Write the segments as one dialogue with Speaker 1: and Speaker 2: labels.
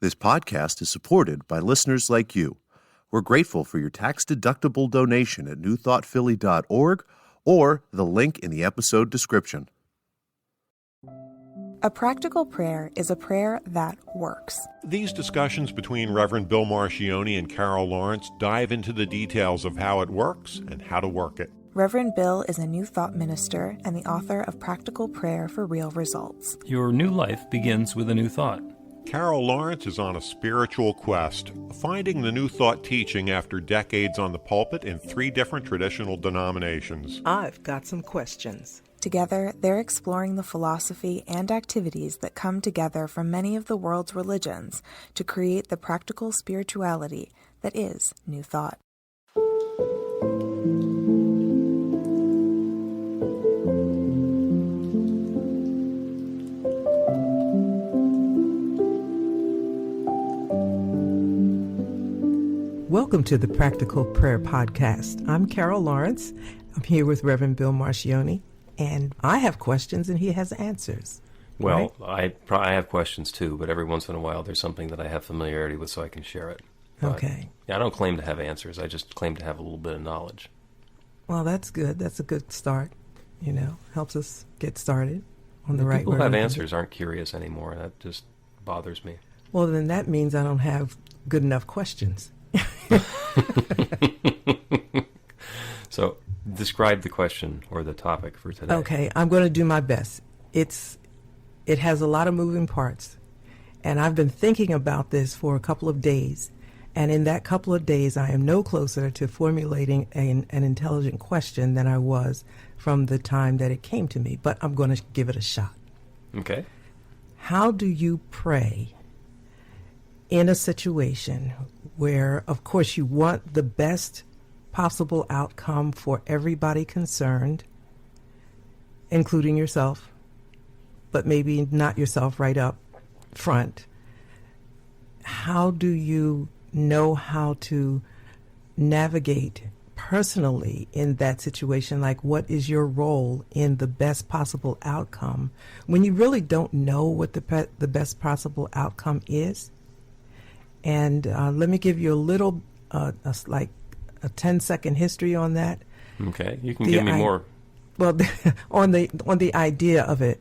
Speaker 1: This podcast is supported by listeners like you. We're grateful for your tax-deductible donation at newthoughtphilly.org or the link in the episode description.
Speaker 2: A practical prayer is a prayer that works.
Speaker 3: These discussions between Reverend Bill Marchioni and Carol Lawrence dive into the details of how it works and how to work it.
Speaker 2: Reverend Bill is a New Thought minister and the author of Practical Prayer for Real Results.
Speaker 4: Your new life begins with a new thought.
Speaker 3: Carol Lawrence is on a spiritual quest, finding the New Thought teaching after decades on the pulpit in 3 different traditional denominations.
Speaker 5: I've got some questions.
Speaker 2: Together, they're exploring the philosophy and activities that come together from many of the world's religions to create the practical spirituality that is New Thought.
Speaker 5: Welcome to the Practical Prayer Podcast. I'm Carol Lawrence. I'm here with Reverend Bill Marchioni, and I have questions and he has answers.
Speaker 4: Well, right? I have questions too, but every once in a while there's something that I have familiarity with so I can share it. But,
Speaker 5: okay.
Speaker 4: Yeah, I don't claim to have answers. I just claim to have a little bit of knowledge.
Speaker 5: Well, that's good. That's a good start. Helps us get started on the right
Speaker 4: People
Speaker 5: road.
Speaker 4: who have answers aren't curious anymore. That just bothers me.
Speaker 5: Well, then that means I don't have good enough questions.
Speaker 4: So, describe the question or the topic for today.
Speaker 5: Okay, I'm going to do my best. It has a lot of moving parts, and I've been thinking about this for a couple of days, and in that couple of days I am no closer to formulating an intelligent question than I was from the time that it came to me, but I'm going to give it a shot.
Speaker 4: Okay.
Speaker 5: How do you pray in a situation where, of course, you want the best possible outcome for everybody concerned, including yourself, but maybe not yourself right up front? How do you know how to navigate personally in that situation? Like, what is your role in the best possible outcome when you really don't know what the best possible outcome is? And let me give you a little, like a 10-second history on that.
Speaker 4: Okay, you can give me more.
Speaker 5: Well, on the idea of it,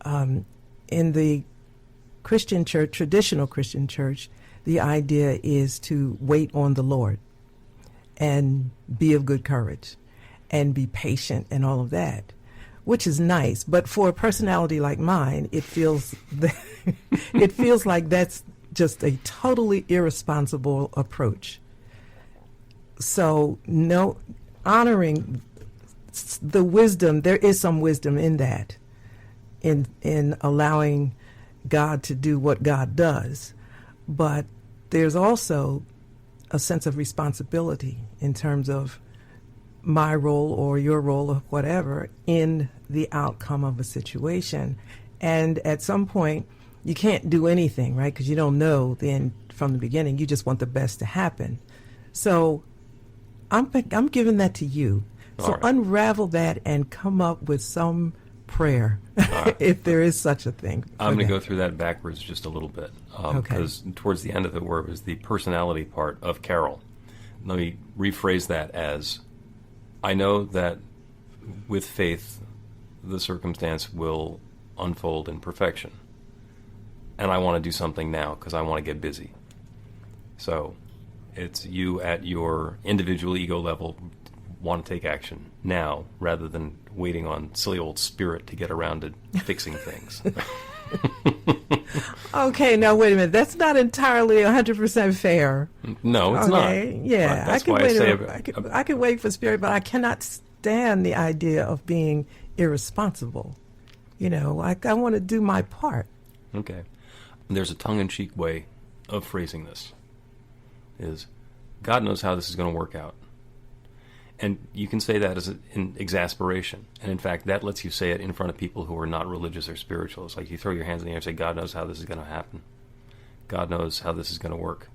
Speaker 5: in the Christian church, traditional Christian church, the idea is to wait on the Lord and be of good courage and be patient and all of that, which is nice. But for a personality like mine, it feels like that's just a totally irresponsible approach. So, no, honoring the wisdom, there is some wisdom in that, in allowing God to do what God does. But there's also a sense of responsibility in terms of my role or your role or whatever in the outcome of a situation. And at some point, you can't do anything, right? Because you don't know then from the beginning. You just want the best to happen. So I'm giving that to you. So
Speaker 4: right.
Speaker 5: Unravel that and come up with some prayer,
Speaker 4: Right.
Speaker 5: if there is such a thing.
Speaker 4: I'm going to go through that backwards just a little bit. Because towards the end of it, where it was the personality part of Carol, let me rephrase that as, I know that with faith, the circumstance will unfold in perfection. And I want to do something now because I want to get busy. So it's you at your individual ego level want to take action now rather than waiting on silly old spirit to get around to fixing things.
Speaker 5: Okay, now wait a minute. That's not entirely 100% fair.
Speaker 4: No, it's not.
Speaker 5: Yeah,
Speaker 4: That's why I say
Speaker 5: I can wait for spirit, but I cannot stand the idea of being irresponsible. I want to do my part.
Speaker 4: Okay. There's a tongue-in-cheek way of phrasing this. Is God knows how this is going to work out. And you can say that as in exasperation. And in fact, that lets you say it in front of people who are not religious or spiritual. It's like you throw your hands in the air and say, God knows how this is going to happen. God knows how this is going to work.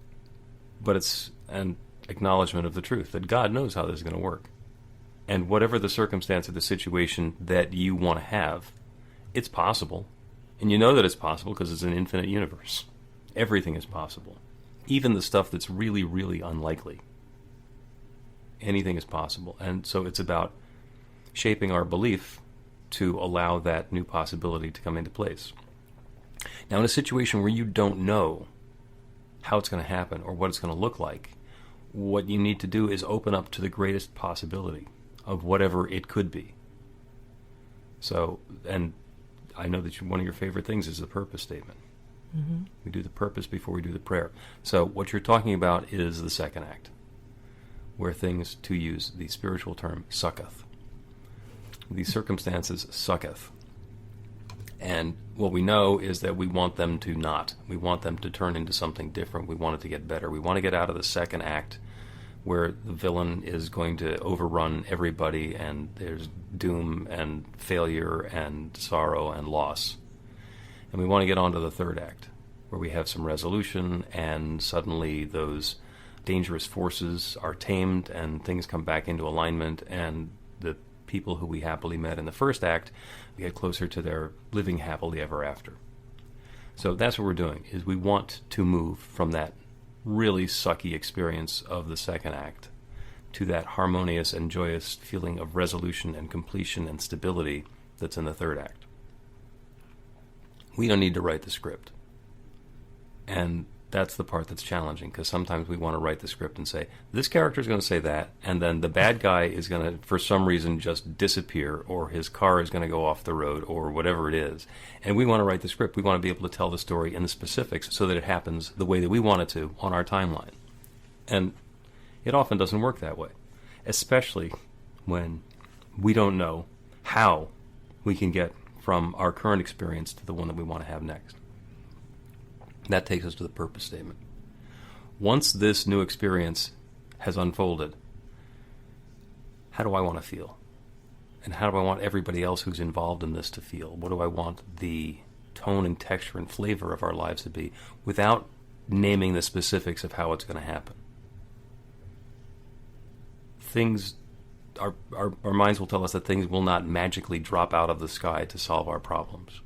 Speaker 4: But it's an acknowledgement of the truth that God knows how this is going to work. And whatever the circumstance of the situation that you want to have, it's possible. And you know that it's possible because it's an infinite universe. Everything is possible. Even the stuff that's really, really unlikely. Anything is possible. And so it's about shaping our belief to allow that new possibility to come into place. Now, in a situation where you don't know how it's going to happen or what it's going to look like, what you need to do is open up to the greatest possibility of whatever it could be. So, and I know that one of your favorite things is the purpose statement. Mm-hmm. We do the purpose before we do the prayer. So what you're talking about is the second act, where things, to use the spiritual term, sucketh. These circumstances sucketh. And what we know is that we want them to not. We want them to turn into something different. We want it to get better. We want to get out of the second act where the villain is going to overrun everybody and there's doom and failure and sorrow and loss. And we want to get on to the third act where we have some resolution and suddenly those dangerous forces are tamed and things come back into alignment and the people who we happily met in the first act, we get closer to their living happily ever after. So that's what we're doing, is we want to move from that really sucky experience of the second act to that harmonious and joyous feeling of resolution and completion and stability that's in the third act. We don't need to write the script. And that's the part that's challenging, because sometimes we want to write the script and say, this character is going to say that, and then the bad guy is going to, for some reason, just disappear, or his car is going to go off the road, or whatever it is. And we want to write the script. We want to be able to tell the story in the specifics so that it happens the way that we want it to on our timeline. And it often doesn't work that way, especially when we don't know how we can get from our current experience to the one that we want to have next. That takes us to the purpose statement. Once this new experience has unfolded, how do I want to feel? And how do I want everybody else who's involved in this to feel? What do I want the tone and texture and flavor of our lives to be without naming the specifics of how it's going to happen? Our minds will tell us that things will not magically drop out of the sky to solve our problems.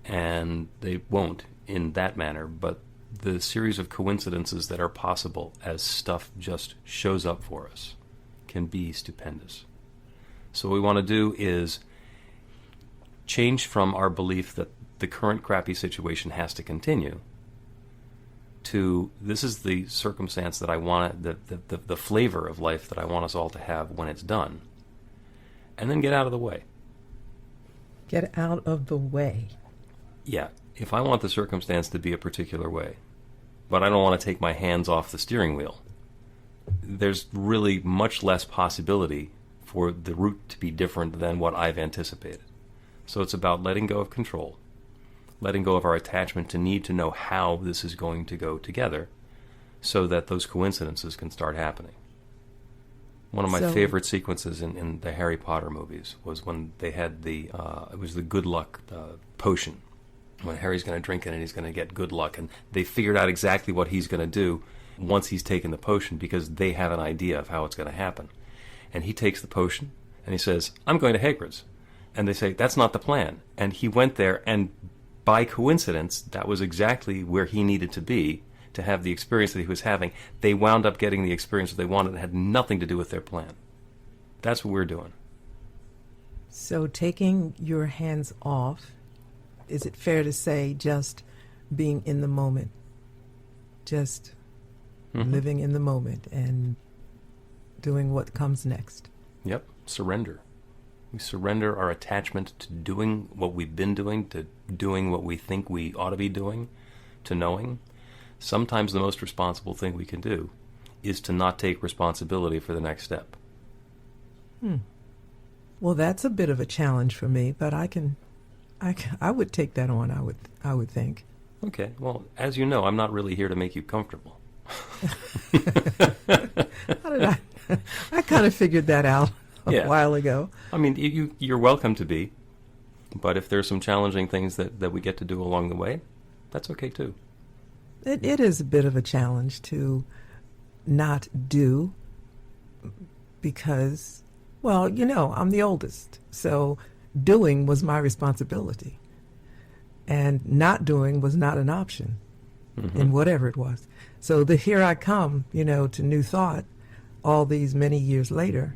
Speaker 4: And they won't in that manner, but the series of coincidences that are possible as stuff just shows up for us can be stupendous. So what we want to do is change from our belief that the current crappy situation has to continue to this is the circumstance that I want, the flavor of life that I want us all to have when it's done. And then get out of the way.
Speaker 5: Get out of the way.
Speaker 4: Yeah. If I want the circumstance to be a particular way, but I don't want to take my hands off the steering wheel, there's really much less possibility for the route to be different than what I've anticipated. So it's about letting go of control, letting go of our attachment to need to know how this is going to go together so that those coincidences can start happening. One of my favorite sequences in the Harry Potter movies was when they had it was the good luck potion. When Harry's going to drink it and he's going to get good luck. And they figured out exactly what he's going to do once he's taken the potion because they have an idea of how it's going to happen. And he takes the potion and he says, I'm going to Hagrid's. And they say, that's not the plan. And he went there and by coincidence, that was exactly where he needed to be to have the experience that he was having. They wound up getting the experience that they wanted and had nothing to do with their plan. That's what we're doing.
Speaker 5: So taking your hands off, is it fair to say just being in the moment, just living in the moment and doing what comes next?
Speaker 4: Yep, surrender. We surrender our attachment to doing what we've been doing, to doing what we think we ought to be doing, to knowing. Sometimes the most responsible thing we can do is to not take responsibility for the next step.
Speaker 5: Well, that's a bit of a challenge for me, but I would take that on, I would think.
Speaker 4: Okay, well, as you know, I'm not really here to make you comfortable.
Speaker 5: How did I kind of figured that out a while ago.
Speaker 4: I mean, you're welcome to be, but if there's some challenging things that we get to do along the way, that's okay too.
Speaker 5: It is a bit of a challenge to not do because, well, I'm the oldest, so doing was my responsibility, and not doing was not an option. in whatever it was. So here I come, to New Thought all these many years later,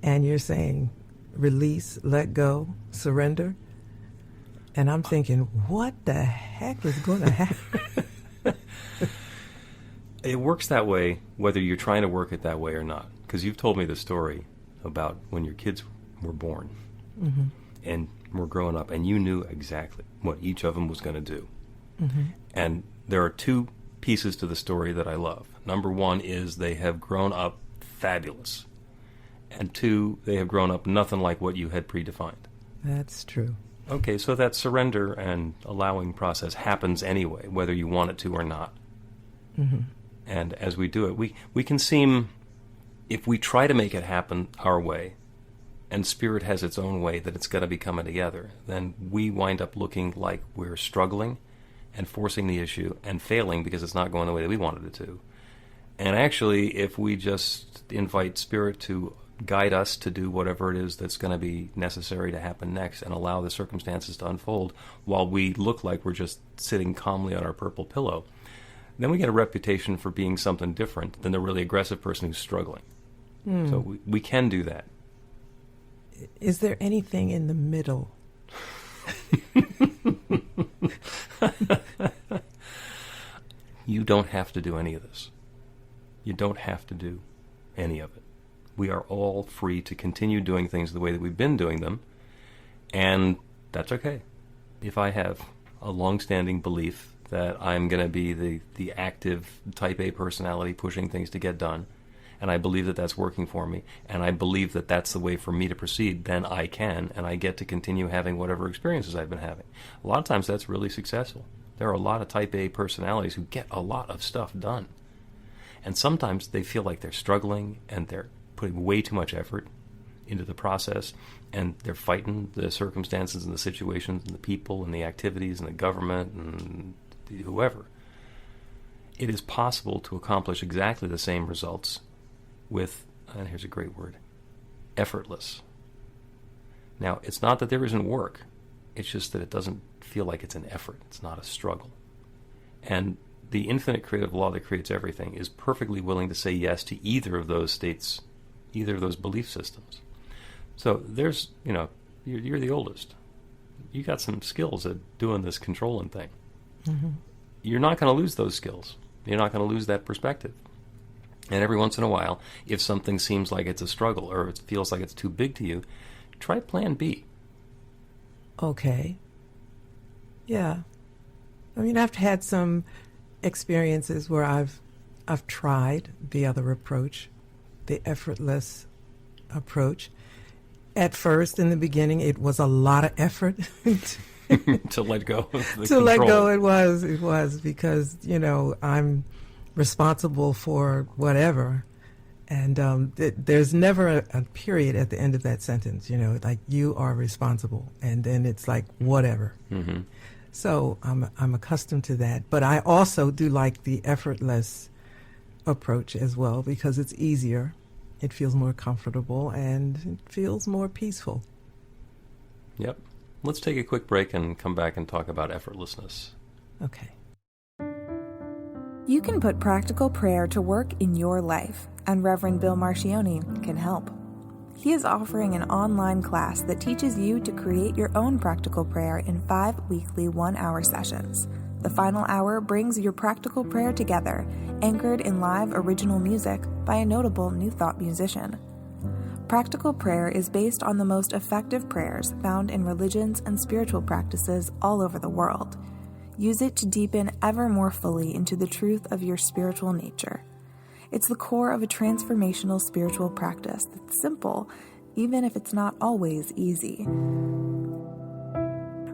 Speaker 5: and you're saying release, let go, surrender. And I'm thinking, what the heck is going to happen?
Speaker 4: It works that way whether you're trying to work it that way or not. Because you've told me the story about when your kids were born and were growing up, and you knew exactly what each of them was going to do. And there are two pieces to the story that I love. Number one is they have grown up fabulous. And two, they have grown up nothing like what you had predefined.
Speaker 5: That's true.
Speaker 4: Okay, so that surrender and allowing process happens anyway, whether you want it to or not. And as we do it, we can seem, if we try to make it happen our way, and Spirit has its own way that it's going to be coming together, then we wind up looking like we're struggling and forcing the issue and failing because it's not going the way that we wanted it to. And actually, if we just invite Spirit to guide us to do whatever it is that's going to be necessary to happen next and allow the circumstances to unfold while we look like we're just sitting calmly on our purple pillow, then we get a reputation for being something different than the really aggressive person who's struggling. So we can do that.
Speaker 5: Is there anything in the middle?
Speaker 4: You don't have to do any of this. You don't have to do any of it. We are all free to continue doing things the way that we've been doing them, and that's okay. If I have a long-standing belief that I'm going to be the active type A personality pushing things to get done, and I believe that that's working for me, and I believe that that's the way for me to proceed, then I can, and I get to continue having whatever experiences I've been having. A lot of times that's really successful. There are a lot of type A personalities who get a lot of stuff done. And sometimes they feel like they're struggling, and they're putting way too much effort into the process, and they're fighting the circumstances and the situations and the people and the activities and the government and whoever. It is possible to accomplish exactly the same results with, and here's a great word, effortless. Now, it's not that there isn't work. It's just that it doesn't feel like it's an effort. It's not a struggle. And the infinite creative law that creates everything is perfectly willing to say yes to either of those states, either of those belief systems. So there's, you're the oldest. You got some skills at doing this controlling thing. You're not going to lose those skills. You're not going to lose that perspective. And every once in a while, if something seems like it's a struggle or it feels like it's too big to you, try plan B.
Speaker 5: Okay. Yeah. I mean, I've had some experiences where I've tried the other approach, the effortless approach. At first, in the beginning, it was a lot of effort
Speaker 4: to let go of the
Speaker 5: to
Speaker 4: control.
Speaker 5: let go. It was because I'm responsible for whatever, and there's never a period at the end of that sentence. Like you are responsible, and then it's like whatever. So I'm accustomed to that, but I also do like the effortless approach as well because it's easier. It feels more comfortable and it feels more peaceful.
Speaker 4: Yep. Let's take a quick break and come back and talk about effortlessness.
Speaker 5: Okay.
Speaker 2: You can put practical prayer to work in your life, and Reverend Bill Marcioni can help. He is offering an online class that teaches you to create your own practical prayer in 5 weekly 1-hour sessions. The final hour brings your practical prayer together, anchored in live original music by a notable New Thought musician. Practical prayer is based on the most effective prayers found in religions and spiritual practices all over the world. Use it to deepen ever more fully into the truth of your spiritual nature. It's the core of a transformational spiritual practice that's simple, even if it's not always easy.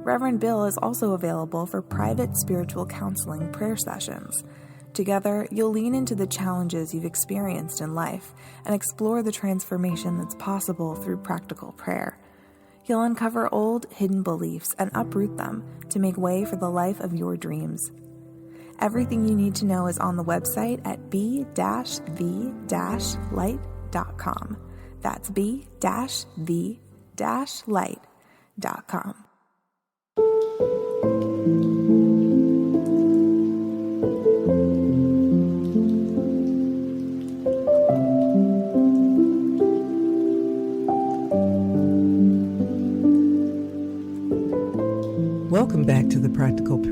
Speaker 2: Reverend Bill is also available for private spiritual counseling prayer sessions. Together, you'll lean into the challenges you've experienced in life and explore the transformation that's possible through practical prayer. You'll uncover old, hidden beliefs and uproot them to make way for the life of your dreams. Everything you need to know is on the website at b-v-light.com. That's b-v-light.com.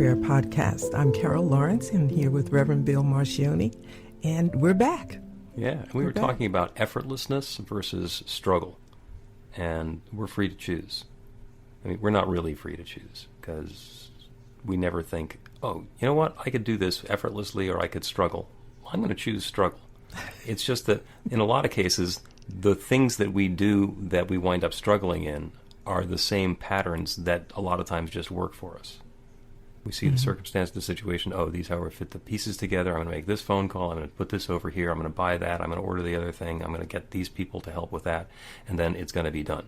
Speaker 5: Prayer podcast. I'm Carol Lawrence, and here with Reverend Bill Marcioni, and we're back.
Speaker 4: Yeah, we were talking about effortlessness versus struggle, and we're free to choose. I mean, we're not really free to choose, because we never think, oh, you know what, I could do this effortlessly or I could struggle. Well, I'm going to choose struggle. It's just that in a lot of cases, the things that we do that we wind up struggling in are the same patterns that a lot of times just work for us. We see the circumstance, the situation, oh, these how we fit the pieces together, I'm going to make this phone call, I'm going to put this over here, I'm going to buy that, I'm going to order the other thing, I'm going to get these people to help with that, and then it's going to be done.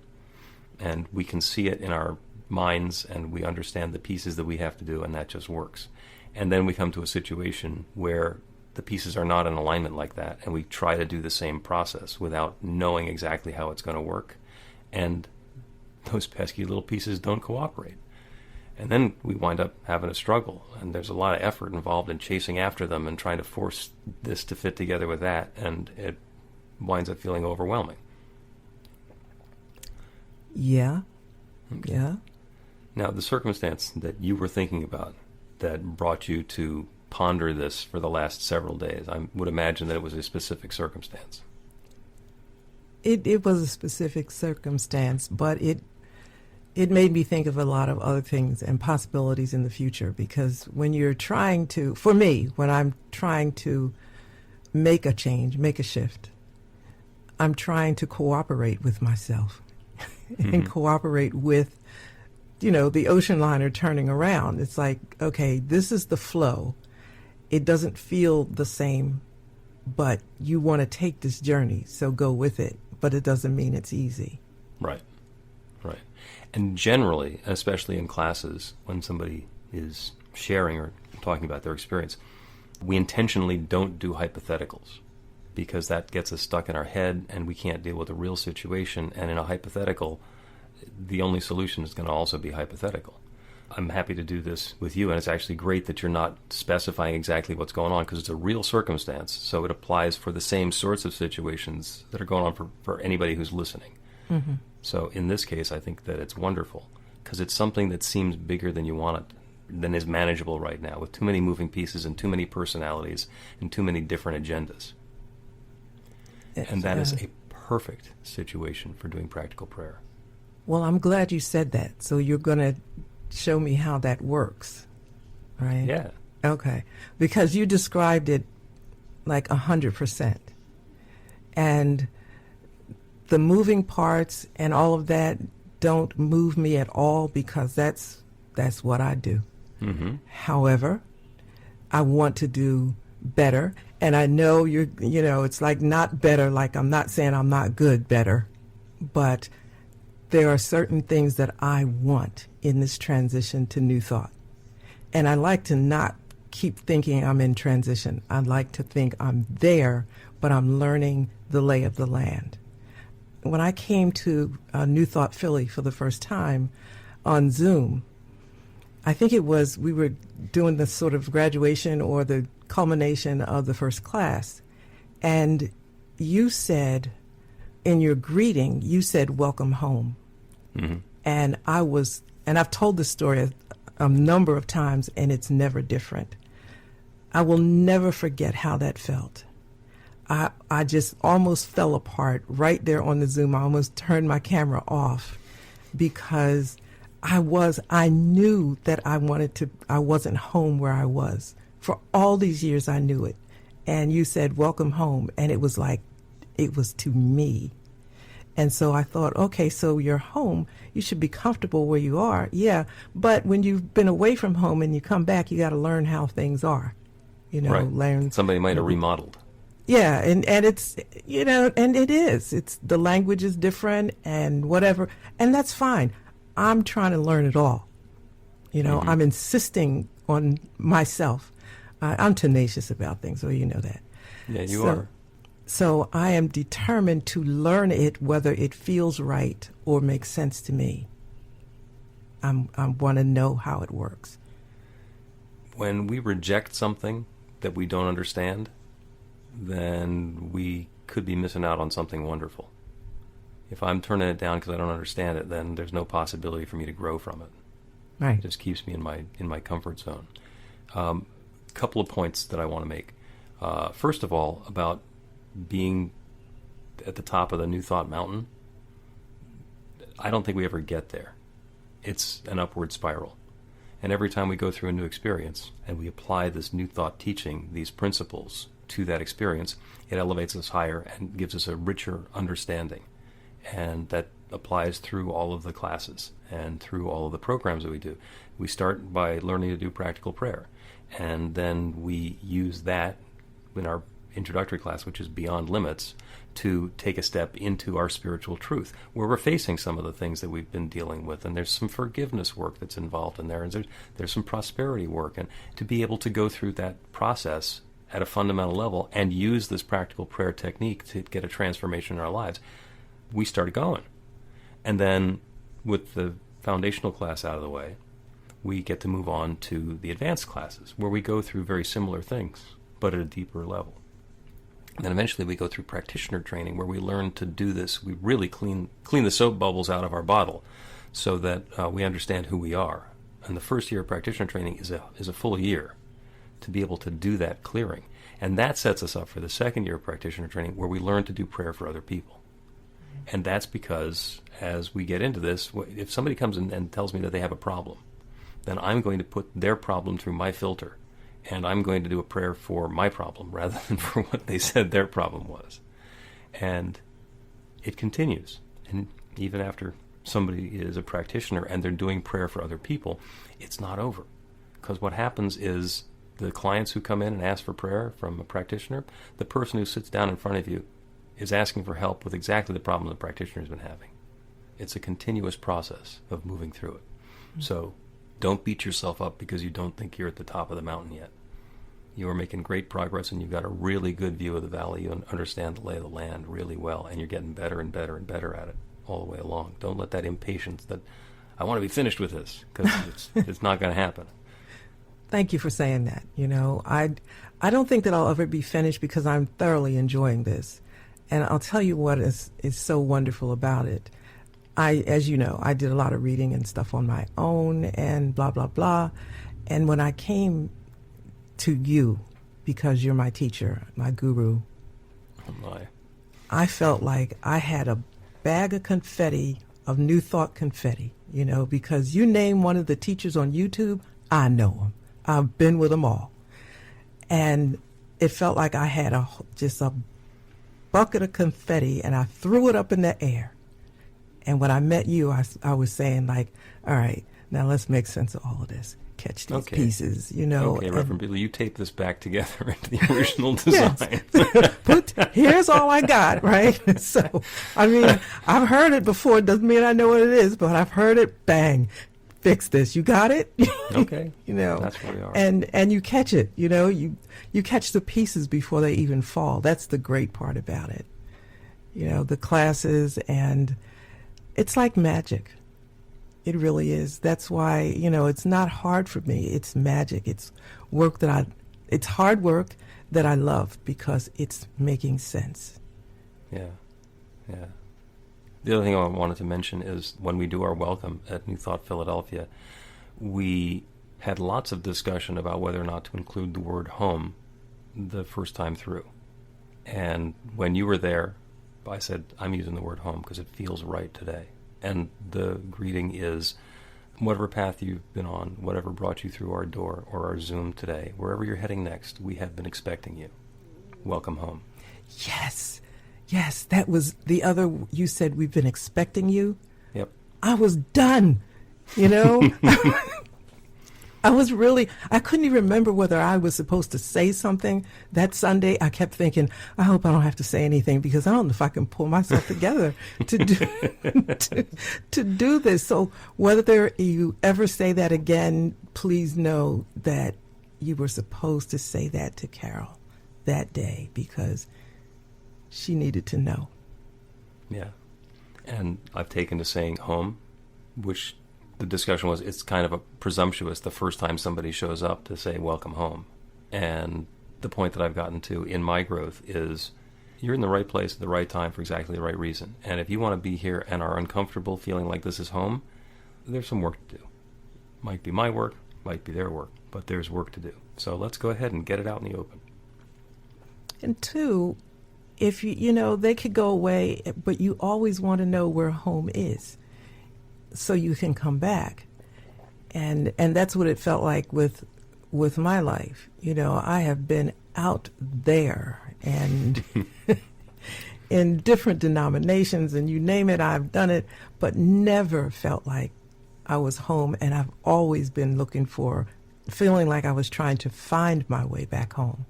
Speaker 4: And we can see it in our minds, and we understand the pieces that we have to do, and that just works. And then we come to a situation where the pieces are not in alignment like that, and we try to do the same process without knowing exactly how it's going to work, and those pesky little pieces don't cooperate. And then we wind up having a struggle, and there's a lot of effort involved in chasing after them and trying to force this to fit together with that, and it winds up feeling overwhelming.
Speaker 5: Yeah.
Speaker 4: Okay.
Speaker 5: Yeah.
Speaker 4: Now, the circumstance that you were thinking about that brought you to ponder this for the last several days, I would imagine that it was a specific circumstance.
Speaker 5: It was a specific circumstance, but it made me think of a lot of other things and possibilities in the future, because when you're trying to, for me, when I'm trying to make a change, make a shift, I'm trying to cooperate with myself and cooperate with, the ocean liner turning around. It's like, okay, this is the flow. It doesn't feel the same, but you want to take this journey, so go with it. But it doesn't mean it's easy.
Speaker 4: Right. And generally, especially in classes, when somebody is sharing or talking about their experience, we intentionally don't do hypotheticals, because that gets us stuck in our head and we can't deal with a real situation. And in a hypothetical, the only solution is going to also be hypothetical. I'm happy to do this with you, and it's actually great that you're not specifying exactly what's going on, because it's a real circumstance, so it applies for the same sorts of situations that are going on for anybody who's listening. Mm-hmm. So in this case, I think that it's wonderful, because it's something that seems bigger than you want it, than is manageable right now, with too many moving pieces and too many personalities and too many different agendas. And that is a perfect situation for doing practical prayer.
Speaker 5: Well, I'm glad you said that. So you're going to show me how that works, right?
Speaker 4: Yeah.
Speaker 5: Okay. Because you described it like 100%. And the moving parts and all of that don't move me at all, because that's what I do. Mm-hmm. However, I want to do better. And I know it's like not better, like I'm not saying I'm not good, better, but there are certain things that I want in this transition to New Thought. And I like to not keep thinking I'm in transition. I like to think I'm there, but I'm learning the lay of the land. When I came to New Thought Philly for the first time on Zoom, I think it was, we were doing the sort of graduation or the culmination of the first class. And you said, in your greeting, you said, "Welcome home." Mm-hmm. And I've told this story a number of times, and it's never different. I will never forget how that felt. I just almost fell apart right there on the Zoom. I almost turned my camera off, because I knew that I wasn't home where I was. For all these years, I knew it. And you said, "Welcome home." And it was like, it was to me. And so I thought, okay, so you're home. You should be comfortable where you are. Yeah. But when you've been away from home and you come back, you got to learn how things are.
Speaker 4: Right.
Speaker 5: Learn.
Speaker 4: Somebody might have remodeled.
Speaker 5: Yeah. And it's, and it is. It's, the language is different and whatever. And that's fine. I'm trying to learn it all. Mm-hmm. I'm insisting on myself. I'm tenacious about things, so you know that.
Speaker 4: Yeah, you are.
Speaker 5: So I am determined to learn it, whether it feels right or makes sense to me. I want to know how it works.
Speaker 4: When we reject something that we don't understand, then we could be missing out on something wonderful. If I'm turning it down because I don't understand it, then there's no possibility for me to grow from it.
Speaker 5: Right.
Speaker 4: It just keeps me in my comfort zone. Couple of points that I want to make. First of all, about being at the top of the New Thought mountain, I don't think we ever get there. It's an upward spiral. And every time we go through a new experience and we apply this New Thought teaching, these principles to that experience, it elevates us higher and gives us a richer understanding. And that applies through all of the classes and through all of the programs that we do. We start by learning to do practical prayer, and then we use that in our introductory class, which is Beyond Limits, to take a step into our spiritual truth, where we're facing some of the things that we've been dealing with, and there's some forgiveness work that's involved in there, and there's some prosperity work, and to be able to go through that process at a fundamental level and use this practical prayer technique to get a transformation in our lives, we started going. And then with the foundational class out of the way, we get to move on to the advanced classes, where we go through very similar things, but at a deeper level. And then eventually we go through practitioner training, where we learn to do this. We really clean the soap bubbles out of our bottle so that we understand who we are. And the first year of practitioner training is a full year to be able to do that clearing. And that sets us up for the second year of practitioner training, where we learn to do prayer for other people. And that's because as we get into this, if somebody comes in and tells me that they have a problem, then I'm going to put their problem through my filter, and I'm going to do a prayer for my problem rather than for what they said their problem was. And it continues. And even after somebody is a practitioner and they're doing prayer for other people, it's not over. Because what happens is the clients who come in and ask for prayer from a practitioner, the person who sits down in front of you is asking for help with exactly the problem the practitioner has been having. It's a continuous process of moving through it. Mm-hmm. So don't beat yourself up because you don't think you're at the top of the mountain yet. You are making great progress, and you've got a really good view of the valley. You understand the lay of the land really well, and you're getting better and better and better at it all the way along. Don't let that impatience that I want to be finished with this, because it's not going to happen.
Speaker 5: Thank you for saying that. You know, I don't think that I'll ever be finished, because I'm thoroughly enjoying this. And I'll tell you what is so wonderful about it. As you know, I did a lot of reading and stuff on my own and blah, blah, blah. And when I came to you, because you're my teacher, my guru,
Speaker 4: oh my,
Speaker 5: I felt like I had a bag of confetti, of New Thought confetti, you know, because you name one of the teachers on YouTube, I know them. I've been with them all. And it felt like I had just a bucket of confetti, and I threw it up in the air. And when I met you, I was saying, like, all right, now let's make sense of all of this. Catch these pieces, you know.
Speaker 4: Okay, Reverend Billy, you tape this back together into the original design.
Speaker 5: Here's all I got, right? So, I mean, I've heard it before. It doesn't mean I know what it is, but I've heard it. Bang. Fix this. You got it?
Speaker 4: Okay.
Speaker 5: You know.
Speaker 4: That's where we are.
Speaker 5: And you catch it, you know. You catch the pieces before they even fall. That's the great part about it. You know, the classes, and it's like magic. It really is. That's why, you know, it's not hard for me. It's magic. It's work it's hard work that I love, because it's making sense.
Speaker 4: Yeah. Yeah. The other thing I wanted to mention is when we do our welcome at New Thought Philadelphia, we had lots of discussion about whether or not to include the word home the first time through. And when you were there, I said, I'm using the word home because it feels right today. And the greeting is, whatever path you've been on, whatever brought you through our door or our Zoom today, wherever you're heading next, we have been expecting you. Welcome home.
Speaker 5: Yes. Yes, that was the other, you said we've been expecting you.
Speaker 4: Yep.
Speaker 5: I was done, you know. I couldn't even remember whether I was supposed to say something that Sunday. I kept thinking, I hope I don't have to say anything, because I don't know if I can pull myself together to do to do this. So whether you ever say that again, please know that you were supposed to say that to Carol that day, because she needed to know.
Speaker 4: Yeah. And I've taken to saying home, which the discussion was, it's kind of a presumptuous the first time somebody shows up to say welcome home. And the point that I've gotten to in my growth is, you're in the right place at the right time for exactly the right reason. And if you want to be here and are uncomfortable feeling like this is home, there's some work to do. Might be my work, might be their work, but there's work to do. So let's go ahead and get it out in the open.
Speaker 5: And two, if they could go away, but you always want to know where home is so you can come back. And that's what it felt like with my life. I have been out there and in different denominations, and you name it, I've done it, but never felt like I was home. And I've always been feeling like I was trying to find my way back home.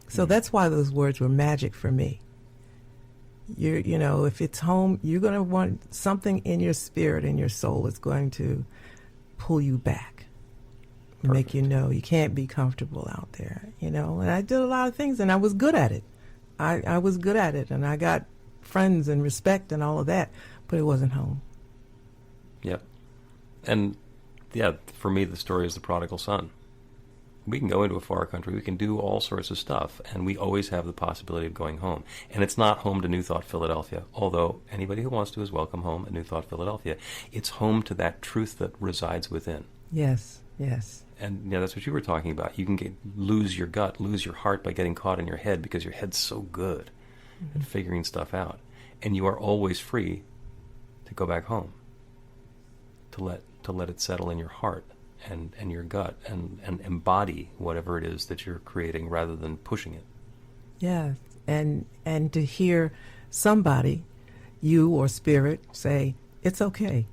Speaker 5: So that's why those words were magic for me. If it's home, you're going to want something in your spirit, in your soul, is going to pull you back. Perfect. Make you can't be comfortable out there, And I did a lot of things, and I was good at it. I was good at it, and I got friends and respect and all of that, but it wasn't home.
Speaker 4: Yep. And, for me, the story is the prodigal son. We can go into a far country, we can do all sorts of stuff, and we always have the possibility of going home. And it's not home to New Thought Philadelphia, although anybody who wants to is welcome home at New Thought Philadelphia. It's home to that truth that resides within.
Speaker 5: Yes.
Speaker 4: And that's what you were talking about. You can lose your gut, lose your heart by getting caught in your head because your head's so good at figuring stuff out. And you are always free to go back home, to let it settle in your heart and your gut and embody whatever it is that you're creating rather than pushing it.
Speaker 5: Yeah, and to hear somebody, you or spirit, say, it's okay.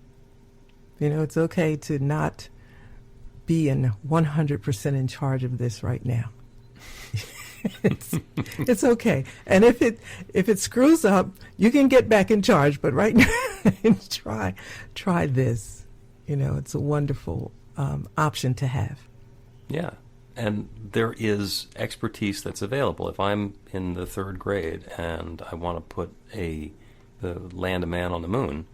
Speaker 5: It's okay to not be 100% in charge of this right now. It's okay. And if it screws up, you can get back in charge, but right now, try this. It's a wonderful option to have.
Speaker 4: Yeah, and there is expertise that's available. If I'm in the 3rd grade and I want to put the land a man on the moon,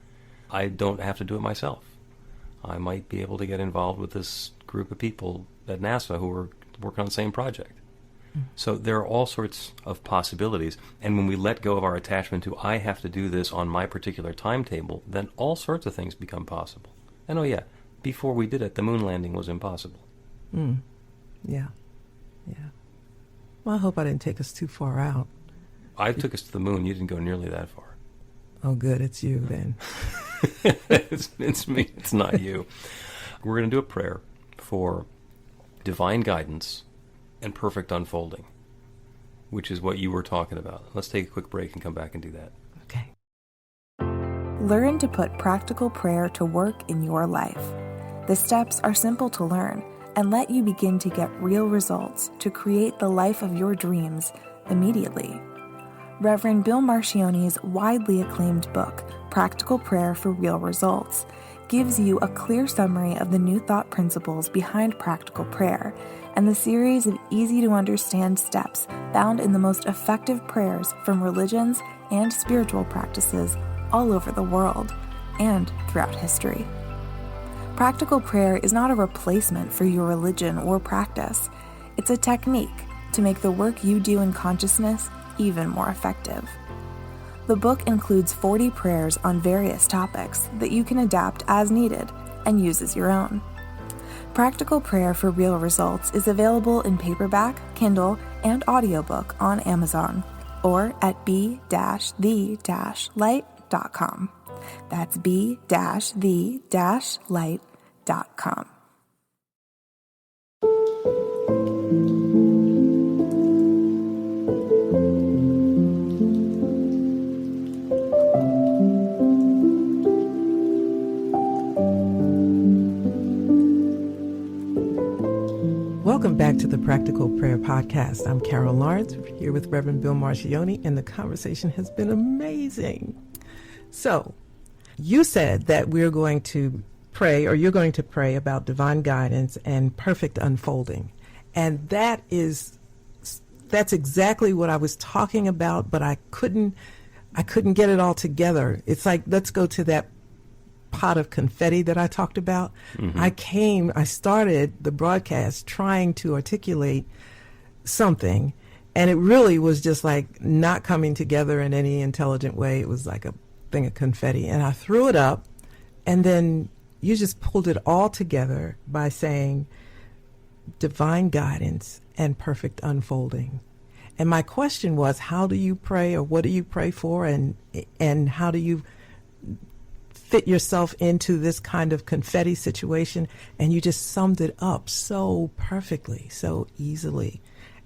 Speaker 4: I don't have to do it myself. I might be able to get involved with this group of people at NASA who are working on the same project. So there are all sorts of possibilities, and when we let go of our attachment to I have to do this on my particular timetable, then all sorts of things become possible. And before we did it, the moon landing was impossible.
Speaker 5: Yeah. Well, I hope I didn't take us too far out.
Speaker 4: I took us to the moon. You didn't go nearly that far.
Speaker 5: Oh, good. It's you then.
Speaker 4: It's me. It's not you. We're going to do a prayer for divine guidance and perfect unfolding, which is what you were talking about. Let's take a quick break and come back and do that.
Speaker 5: Okay.
Speaker 2: Learn to put practical prayer to work in your life. The steps are simple to learn and let you begin to get real results to create the life of your dreams immediately. Reverend Bill Marcioni's widely acclaimed book, Practical Prayer for Real Results, gives you a clear summary of the New Thought principles behind practical prayer and the series of easy-to-understand steps found in the most effective prayers from religions and spiritual practices all over the world and throughout history. Practical prayer is not a replacement for your religion or practice. It's a technique to make the work you do in consciousness even more effective. The book includes 40 prayers on various topics that you can adapt as needed and use as your own. Practical Prayer for Real Results is available in paperback, Kindle, and audiobook on Amazon or at b-the-light.com. That's b-the-light.com.
Speaker 5: Welcome back to the Practical Prayer Podcast. I'm Carol Lawrence, here with Reverend Bill Marcioni, and the conversation has been amazing. So, you said that we're going to pray, or you're going to pray about divine guidance and perfect unfolding. And that's exactly what I was talking about, but I couldn't get it all together. It's like, let's go to that pot of confetti that I talked about. Mm-hmm. I started the broadcast trying to articulate something, and it really was just like not coming together in any intelligent way. It was like a thing of confetti, and I threw it up, and then you just pulled it all together by saying divine guidance and perfect unfolding. And my question was, how do you pray, or what do you pray for, and how do you fit yourself into this kind of confetti situation? And you just summed it up so perfectly, so easily.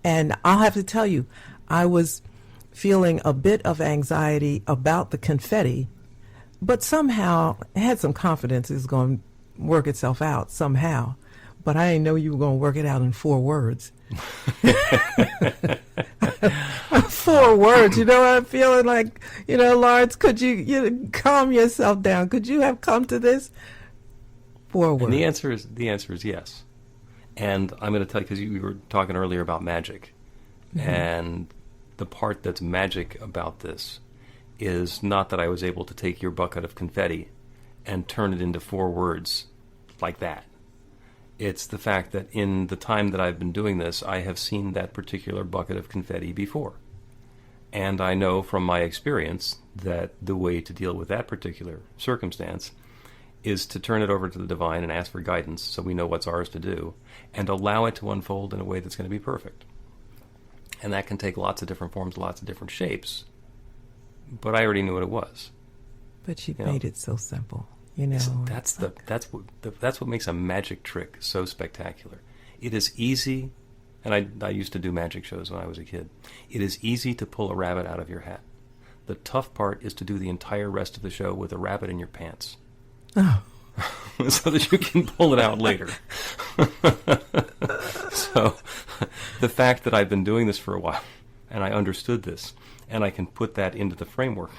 Speaker 5: And I'll have to tell you, I was feeling a bit of anxiety about the confetti, but somehow I had some confidence it was going to work itself out somehow. But I didn't know you were going to work it out in 4 words. 4 words, you know what I'm feeling like? Lawrence, could you calm yourself down? Could you have come to this? 4 words.
Speaker 4: And the answer is yes. And I'm going to tell you, because you were talking earlier about magic. Mm-hmm. And the part that's magic about this is not that I was able to take your bucket of confetti and turn it into 4 words like that. It's the fact that in the time that I've been doing this, I have seen that particular bucket of confetti before. And I know from my experience that the way to deal with that particular circumstance is to turn it over to the divine and ask for guidance so we know what's ours to do, and allow it to unfold in a way that's going to be perfect. And that can take lots of different forms, lots of different shapes. But I already knew what it was.
Speaker 5: But you made it so simple.
Speaker 4: That's what makes a magic trick so spectacular. It is easy, and I used to do magic shows when I was a kid. It is easy to pull a rabbit out of your hat. The tough part is to do the entire rest of the show with a rabbit in your pants.
Speaker 5: Oh.
Speaker 4: So that you can pull it out later. So the fact that I've been doing this for a while, and I understood this, and I can put that into the framework,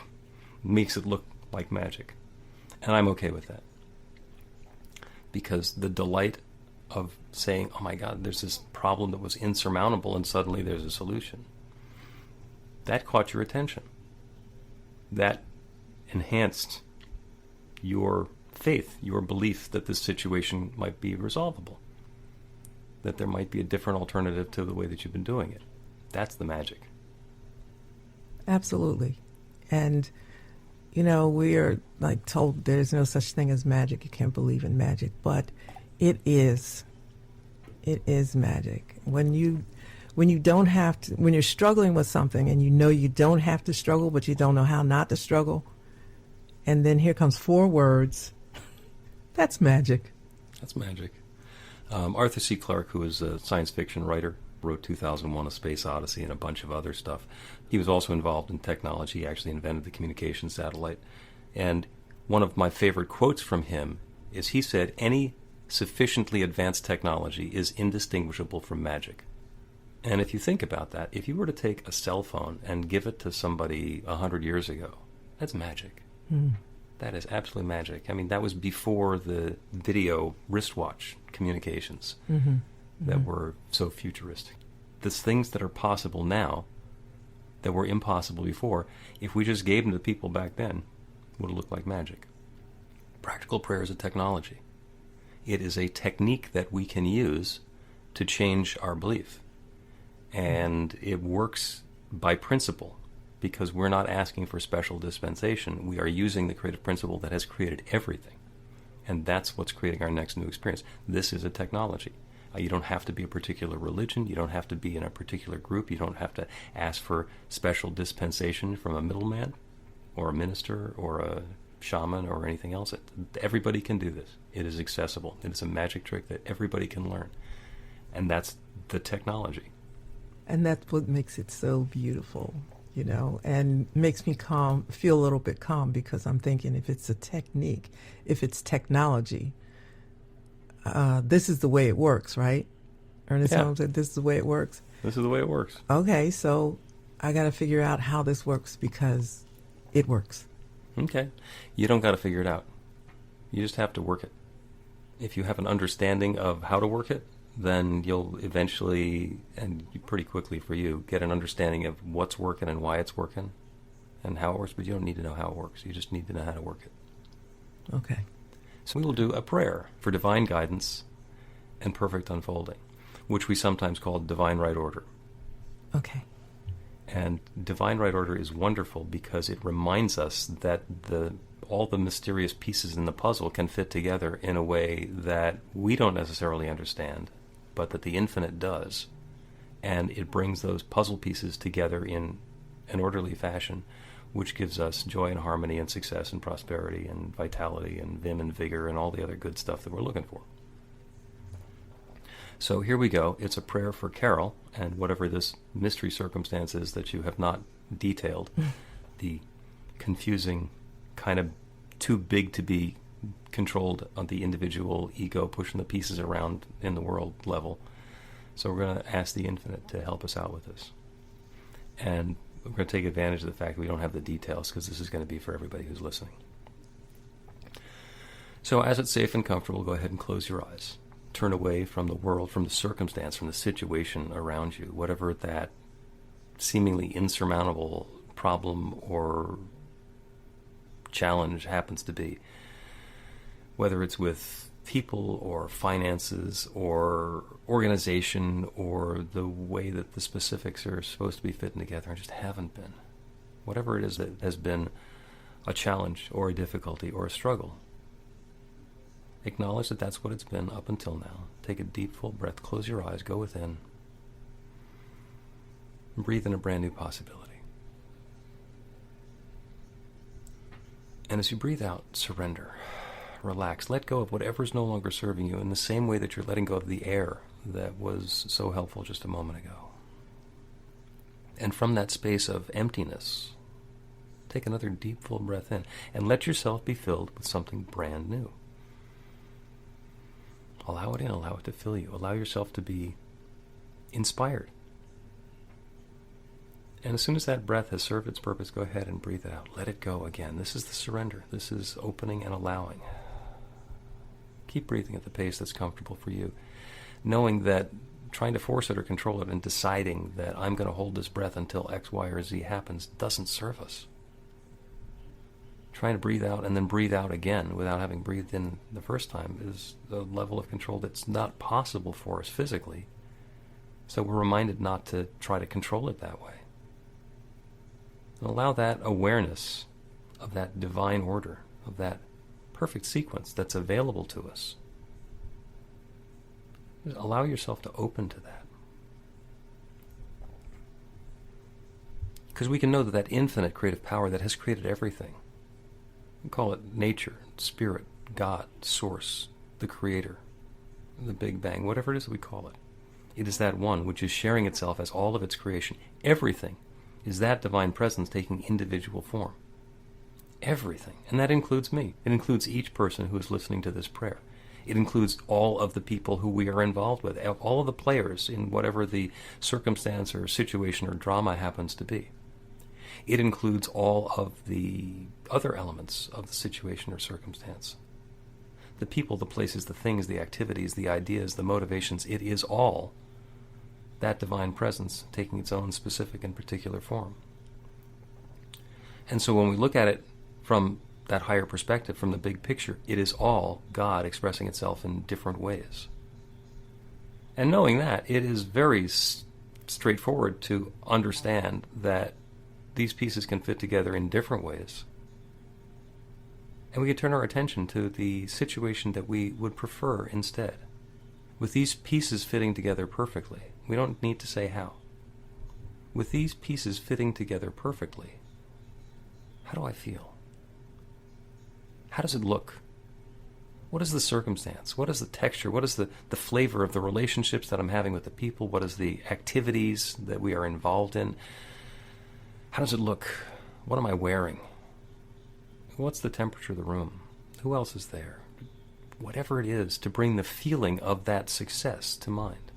Speaker 4: makes it look like magic. And I'm okay with that. Because the delight of saying, oh my God, there's this problem that was insurmountable and suddenly there's a solution. That caught your attention. That enhanced your faith, your belief that this situation might be resolvable. That there might be a different alternative to the way that you've been doing it. That's the magic.
Speaker 5: Absolutely. And we are told there's no such thing as magic. You can't believe in magic, but it is. It is magic. When you don't have to, when you're struggling with something and you don't have to struggle, but you don't know how not to struggle, and then here comes 4 words. That's magic.
Speaker 4: That's magic. Arthur C. Clarke, who is a science fiction writer, wrote 2001: A Space Odyssey and a bunch of other stuff. He was also involved in technology. He actually invented the communication satellite. And one of my favorite quotes from him is he said, any sufficiently advanced technology is indistinguishable from magic. And if you think about that, if you were to take a cell phone and give it to somebody 100 years ago, that's magic.
Speaker 5: Mm.
Speaker 4: That is absolutely magic. I mean, that was before the video wristwatch communications that were so futuristic. The things that are possible now that were impossible before, if we just gave them to people back then, would have looked like magic. Practical prayer is a technology. It is a technique that we can use to change our belief. And it works by principle, because we're not asking for special dispensation. We are using the creative principle that has created everything. And that's what's creating our next new experience. This is a technology. You don't have to be a particular religion. You don't have to be in a particular group. You don't have to ask for special dispensation from a middleman or a minister or a shaman or anything else. Everybody can do this. It is accessible. It is a magic trick that everybody can learn. And that's the technology.
Speaker 5: And that's what makes it so beautiful, and makes me feel a little bit calm, because I'm thinking, if it's a technique, if it's technology, this is the way it works, right? Ernest Holmes said, this is the way it works.
Speaker 4: This is the way it works.
Speaker 5: Okay, so I got to figure out how this works, because it works.
Speaker 4: Okay. You don't got to figure it out. You just have to work it. If you have an understanding of how to work it, then you'll eventually, and pretty quickly for you, get an understanding of what's working and why it's working and how it works. But you don't need to know how it works. You just need to know how to work it.
Speaker 5: Okay.
Speaker 4: So we will do a prayer for divine guidance and perfect unfolding, which we sometimes call divine right order.
Speaker 5: Okay.
Speaker 4: And divine right order is wonderful because it reminds us that the all the mysterious pieces in the puzzle can fit together in a way that we don't necessarily understand, but that the infinite does. And it brings those puzzle pieces together in an orderly fashion, which gives us joy and harmony and success and prosperity and vitality and vim and vigor and all the other good stuff that we're looking for. So here we go. It's a prayer for Carol and whatever this mystery circumstance is that you have not detailed, the confusing, kind of too big to be controlled on the individual ego, pushing the pieces around in the world level. So we're going to ask the infinite to help us out with this. And we're going to take advantage of the fact that we don't have the details, because this is going to be for everybody who's listening. So as it's safe and comfortable, go ahead and close your eyes. Turn away from the world, from the circumstance, from the situation around you, whatever that seemingly insurmountable problem or challenge happens to be. Whether it's with people or finances or organization or the way that the specifics are supposed to be fitting together and just haven't been. Whatever it is that has been a challenge or a difficulty or a struggle, acknowledge that that's what it's been up until now. Take a deep, full breath, close your eyes, go within, and breathe in a brand new possibility. And as you breathe out, surrender. Relax. Let go of whatever's no longer serving you in the same way that you're letting go of the air that was so helpful just a moment ago. And from that space of emptiness, take another deep, full breath in and let yourself be filled with something brand new. Allow it in. Allow it to fill you. Allow yourself to be inspired. And as soon as that breath has served its purpose, go ahead and breathe it out. Let it go again. This is the surrender. This is opening and allowing. Keep breathing at the pace that's comfortable for you, knowing that trying to force it or control it and deciding that I'm going to hold this breath until X, Y, or Z happens doesn't serve us. Trying to breathe out and then breathe out again without having breathed in the first time is a level of control that's not possible for us physically. So we're reminded not to try to control it that way. And allow that awareness of that divine order, of that perfect sequence that's available to us. Just allow yourself to open to that. Because we can know that that infinite creative power that has created everything, we call it nature, spirit, God, source, the creator, the Big Bang, whatever it is that we call it. It is that one which is sharing itself as all of its creation. Everything is that divine presence taking individual form. Everything. And that includes me. It includes each person who is listening to this prayer. It includes all of the people who we are involved with, all of the players in whatever the circumstance or situation or drama happens to be. It includes all of the other elements of the situation or circumstance. The people, the places, the things, the activities, the ideas, the motivations. It is all that divine presence taking its own specific and particular form. And so when we look at it from that higher perspective, from the big picture, it is all God expressing itself in different ways. And knowing that, it is very straightforward to understand that these pieces can fit together in different ways. And we can turn our attention to the situation that we would prefer instead. With these pieces fitting together perfectly, we don't need to say how. With these pieces fitting together perfectly, how do I feel? How does it look? What is the circumstance? What is the texture? What is the flavor of the relationships that I'm having with the people? What is the activities that we are involved in? How does it look? What am I wearing? What's the temperature of the room? Who else is there? Whatever it is, to bring the feeling of that success to mind.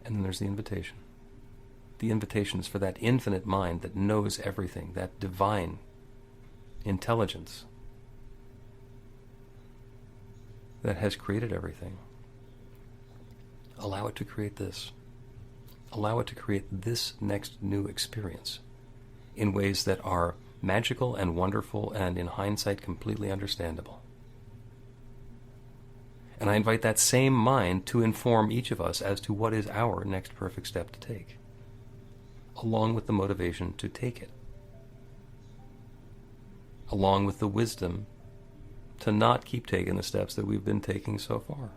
Speaker 4: And then there's the invitation. The invitation is for that infinite mind that knows everything, that divine intelligence that has created everything. Allow it to create this. Allow it to create this next new experience in ways that are magical and wonderful and, in hindsight, completely understandable. And I invite that same mind to inform each of us as to what is our next perfect step to take, along with the motivation to take it. along with the wisdom to not keep taking the steps that we've been taking so far,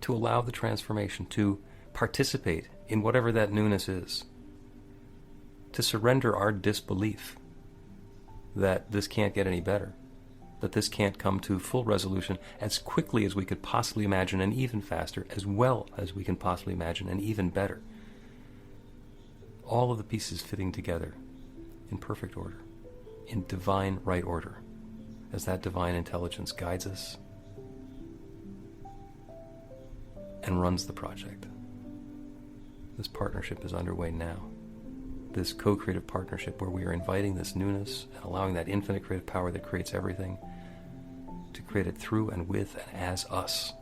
Speaker 4: to allow the transformation, to participate in whatever that newness is, to surrender our disbelief that this can't get any better, that this can't come to full resolution as quickly as we could possibly imagine, and even faster, as well as we can possibly imagine, and even better. All of the pieces fitting together in perfect order, in divine right order, as that divine intelligence guides us and runs the project. This partnership is underway now. This co-creative partnership where we are inviting this newness and allowing that infinite creative power that creates everything to create it through and with and as us.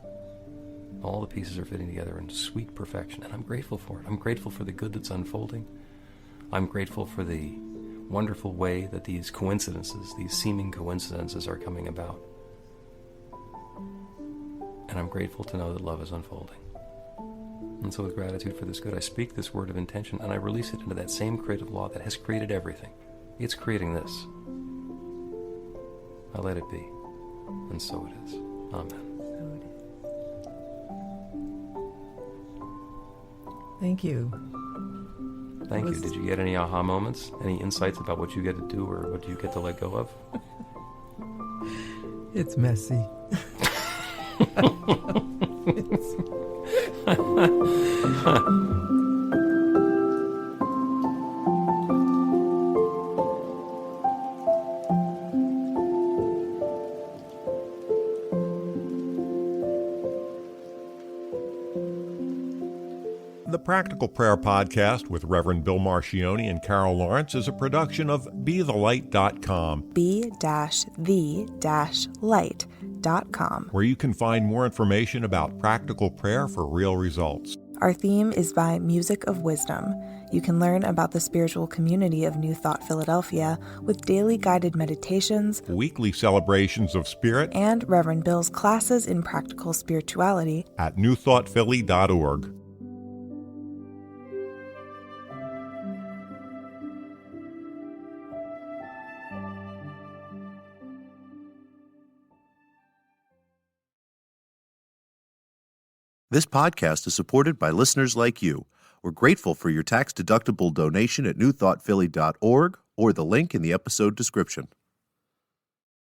Speaker 4: All the pieces are fitting together in sweet perfection, and I'm grateful for it. I'm grateful for the good that's unfolding. I'm grateful for the wonderful way that these coincidences, these seeming coincidences, are coming about. And I'm grateful to know that love is unfolding. And so with gratitude for this good, I speak this word of intention and I release it into that same creative law that has created everything. It's creating this. I let it be. And so it is. Amen.
Speaker 5: Thank you.
Speaker 4: Thank you. Did you get any aha moments? Any insights about what you get to do or what you get to let go of?
Speaker 5: It's messy.
Speaker 3: The Practical Prayer Podcast with Reverend Bill Marcioni and Carol Lawrence is a production of BeTheLight.com.
Speaker 2: be-the-light.com,
Speaker 3: where you can find more information about practical prayer for real results.
Speaker 2: Our theme is by Music of Wisdom. You can learn about the spiritual community of New Thought Philadelphia with daily guided meditations,
Speaker 3: Weekly celebrations of spirit,
Speaker 2: and Reverend Bill's classes in practical spirituality
Speaker 3: at newthoughtphilly.org.
Speaker 1: This podcast is supported by listeners like you. We're grateful for your tax-deductible donation at newthoughtphilly.org or the link in the episode description.